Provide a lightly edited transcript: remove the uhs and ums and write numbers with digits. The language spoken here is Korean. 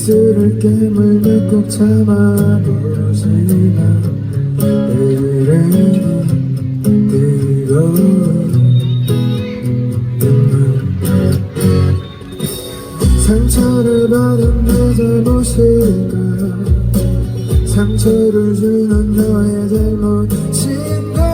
입술을 깨물며 꼭 참아보지만 흐르는 뜨거운 눈물. 상처를 받은 내 잘못일까? 상처를 주는 너의 잘못인가?